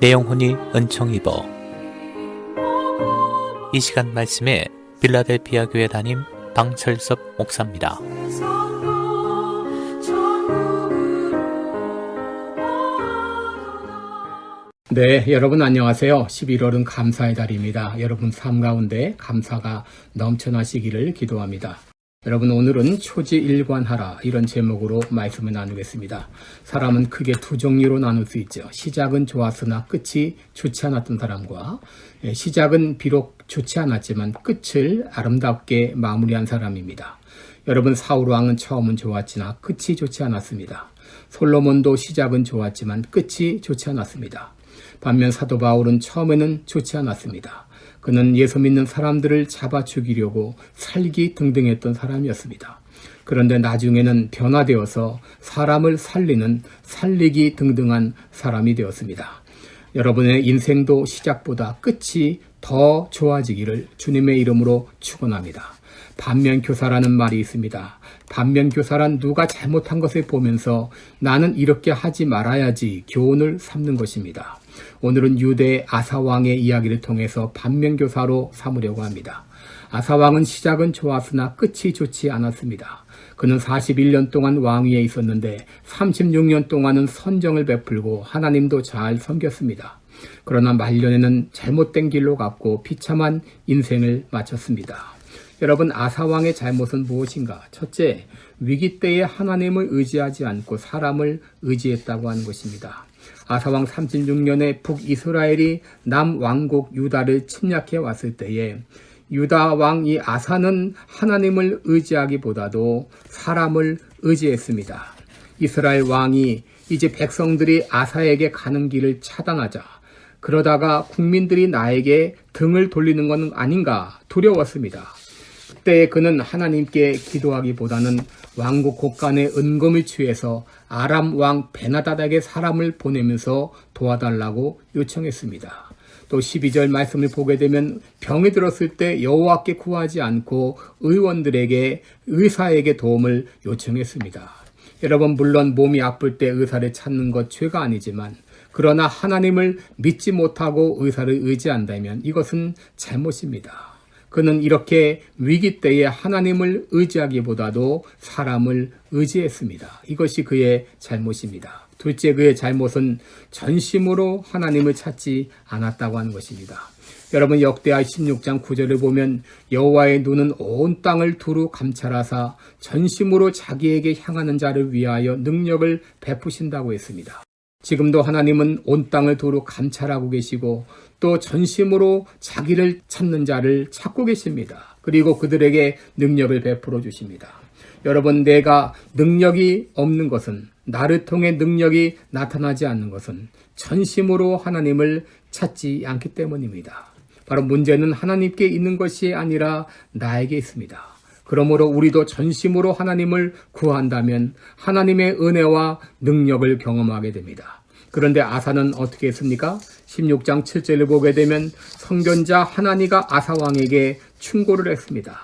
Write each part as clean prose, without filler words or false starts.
내 영혼이 은총 입어. 이 시간 말씀에 빌라델피아 교회 담임 방철섭 목사입니다. 네, 여러분 안녕하세요. 11월은 감사의 달입니다. 여러분 삶 가운데 감사가 넘쳐나시기를 기도합니다. 여러분 오늘은 초지일관하라 이런 제목으로 말씀을 나누겠습니다. 사람은 크게 두 종류로 나눌 수 있죠. 시작은 좋았으나 끝이 좋지 않았던 사람과 시작은 비록 좋지 않았지만 끝을 아름답게 마무리한 사람입니다. 여러분 사울 왕은 처음은 좋았으나 끝이 좋지 않았습니다. 솔로몬도 시작은 좋았지만 끝이 좋지 않았습니다. 반면 사도 바울은 처음에는 좋지 않았습니다. 그는 예수 믿는 사람들을 잡아 죽이려고 살기 등등했던 사람이었습니다. 그런데 나중에는 변화되어서 사람을 살리는 살리기 등등한 사람이 되었습니다. 여러분의 인생도 시작보다 끝이 더 좋아지기를 주님의 이름으로 축원합니다. 반면교사라는 말이 있습니다. 반면교사란 누가 잘못한 것을 보면서 나는 이렇게 하지 말아야지 교훈을 삼는 것입니다. 오늘은 유대 아사왕의 이야기를 통해서 반면교사로 삼으려고 합니다. 아사왕은 시작은 좋았으나 끝이 좋지 않았습니다. 그는 41년 동안 왕위에 있었는데 36년 동안은 선정을 베풀고 하나님도 잘 섬겼습니다. 그러나 말년에는 잘못된 길로 갔고 비참한 인생을 마쳤습니다. 여러분 아사왕의 잘못은 무엇인가? 첫째, 위기 때에 하나님을 의지하지 않고 사람을 의지했다고 하는 것입니다. 아사왕 36년에 북이스라엘이 남왕국 유다를 침략해 왔을 때에 유다 왕 이 아사는 하나님을 의지하기보다도 사람을 의지했습니다. 이스라엘 왕이 이제 백성들이 아사에게 가는 길을 차단하자 그러다가 국민들이 나에게 등을 돌리는 것은 아닌가 두려웠습니다. 그때 그는 하나님께 기도하기보다는 왕국 곳간에 은금을 취해서 아람 왕 베나다닥에게 사람을 보내면서 도와달라고 요청했습니다. 또 12절 말씀을 보게 되면 병이 들었을 때 여호와께 구하지 않고 의원들에게 의사에게 도움을 요청했습니다. 여러분 물론 몸이 아플 때 의사를 찾는 것 죄가 아니지만 그러나 하나님을 믿지 못하고 의사를 의지한다면 이것은 잘못입니다. 그는 이렇게 위기 때에 하나님을 의지하기보다도 사람을 의지했습니다. 이것이 그의 잘못입니다. 둘째, 그의 잘못은 전심으로 하나님을 찾지 않았다고 하는 것입니다. 여러분 역대하 16장 9절을 보면 여호와의 눈은 온 땅을 두루 감찰하사 전심으로 자기에게 향하는 자를 위하여 능력을 베푸신다고 했습니다. 지금도 하나님은 온 땅을 두루 감찰하고 계시고 또 전심으로 자기를 찾는 자를 찾고 계십니다. 그리고 그들에게 능력을 베풀어 주십니다. 여러분 내가 능력이 없는 것은 나를 통해 능력이 나타나지 않는 것은 전심으로 하나님을 찾지 않기 때문입니다. 바로 문제는 하나님께 있는 것이 아니라 나에게 있습니다. 그러므로 우리도 전심으로 하나님을 구한다면 하나님의 은혜와 능력을 경험하게 됩니다. 그런데 아사는 어떻게 했습니까? 16장 7절을 보게 되면 선견자 하나니가 아사왕에게 충고를 했습니다.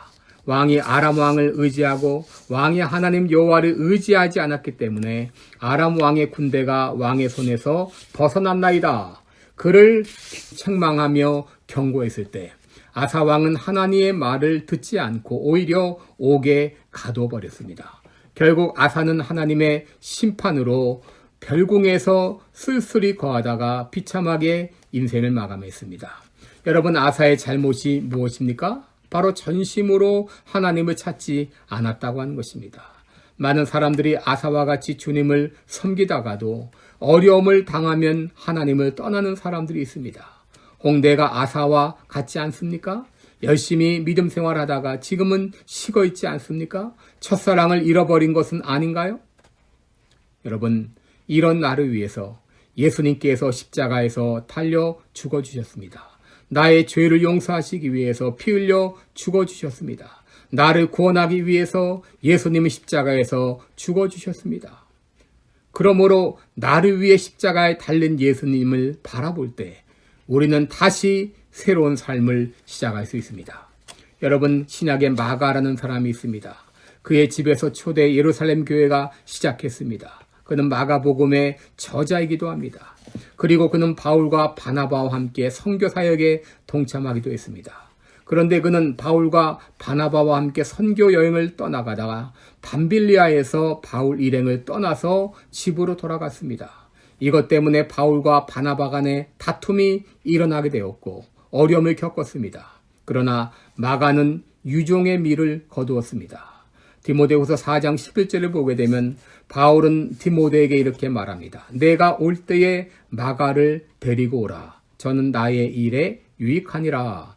왕이 아람 왕을 의지하고 왕이 하나님 여호와를 의지하지 않았기 때문에 아람 왕의 군대가 왕의 손에서 벗어났나이다. 그를 책망하며 경고했을 때 아사 왕은 하나님의 말을 듣지 않고 오히려 옥에 가둬버렸습니다. 결국 아사는 하나님의 심판으로 별궁에서 쓸쓸히 거하다가 비참하게 인생을 마감했습니다. 여러분 아사의 잘못이 무엇입니까? 바로 전심으로 하나님을 찾지 않았다고 하는 것입니다. 많은 사람들이 아사와 같이 주님을 섬기다가도 어려움을 당하면 하나님을 떠나는 사람들이 있습니다. 홍대가 아사와 같지 않습니까? 열심히 믿음 생활하다가 지금은 식어 있지 않습니까? 첫사랑을 잃어버린 것은 아닌가요? 여러분 이런 나를 위해서 예수님께서 십자가에서 달려 죽어주셨습니다. 나의 죄를 용서하시기 위해서 피 흘려 죽어주셨습니다. 나를 구원하기 위해서 예수님은 십자가에서 죽어주셨습니다. 그러므로 나를 위해 십자가에 달린 예수님을 바라볼 때 우리는 다시 새로운 삶을 시작할 수 있습니다. 여러분 신약에 마가라는 사람이 있습니다. 그의 집에서 초대 예루살렘 교회가 시작했습니다. 그는 마가복음의 저자이기도 합니다. 그리고 그는 바울과 바나바와 함께 선교 사역에 동참하기도 했습니다. 그런데 그는 바울과 바나바와 함께 선교 여행을 떠나가다가 밤빌리아에서 바울 일행을 떠나서 집으로 돌아갔습니다. 이것 때문에 바울과 바나바 간에 다툼이 일어나게 되었고 어려움을 겪었습니다. 그러나 마가는 유종의 미를 거두었습니다. 디모데후서 4장 11절을 보게 되면 바울은 디모데에게 이렇게 말합니다. 내가 올 때에 마가를 데리고 오라. 저는 나의 일에 유익하니라.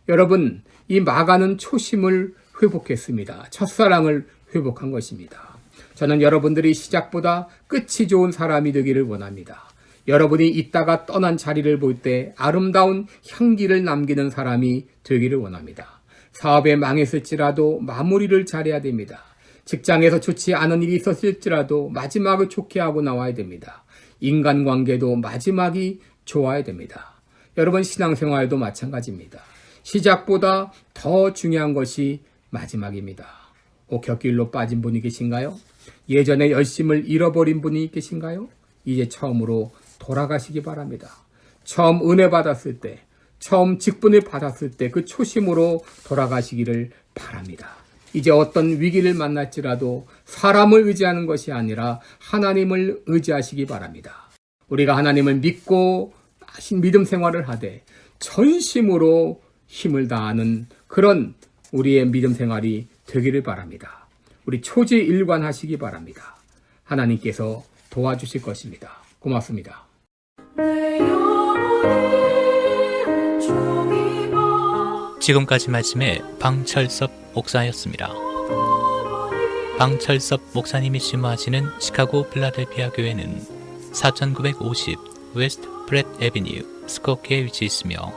여러분, 이 마가는 초심을 회복했습니다. 첫사랑을 회복한 것입니다. 저는 여러분들이 시작보다 끝이 좋은 사람이 되기를 원합니다. 여러분이 있다가 떠난 자리를 볼 때 아름다운 향기를 남기는 사람이 되기를 원합니다. 사업에 망했을지라도 마무리를 잘해야 됩니다. 직장에서 좋지 않은 일이 있었을지라도 마지막을 좋게 하고 나와야 됩니다. 인간관계도 마지막이 좋아야 됩니다. 여러분, 신앙생활도 마찬가지입니다. 시작보다 더 중요한 것이 마지막입니다. 옥푯길로 빠진 분이 계신가요? 예전에 열심을 잃어버린 분이 계신가요? 이제 처음으로 돌아가시기 바랍니다. 처음 은혜 받았을 때, 처음 직분을 받았을 때 그 초심으로 돌아가시기를 바랍니다. 이제 어떤 위기를 만날지라도 사람을 의지하는 것이 아니라 하나님을 의지하시기 바랍니다. 우리가 하나님을 믿고 믿음 생활을 하되 전심으로 힘을 다하는 그런 우리의 믿음 생활이 되기를 바랍니다. 우리 초지일관하시기 바랍니다. 하나님께서 도와주실 것입니다. 고맙습니다. 지금까지 말씀에 방철섭 목사였습니다. 방철섭 목사님이 심무하시는 시카고 필라델피아 교회는 4950 웨스트 프렛 애비뉴 스코키에 위치해 있으며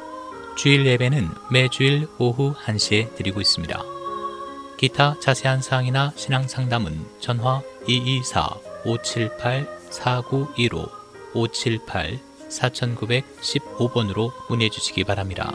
주일 예배는 매주일 오후 1시에 드리고 있습니다. 기타 자세한 사항이나 신앙 상담은 전화 224-578-4915 578-4915번으로 문의해 주시기 바랍니다.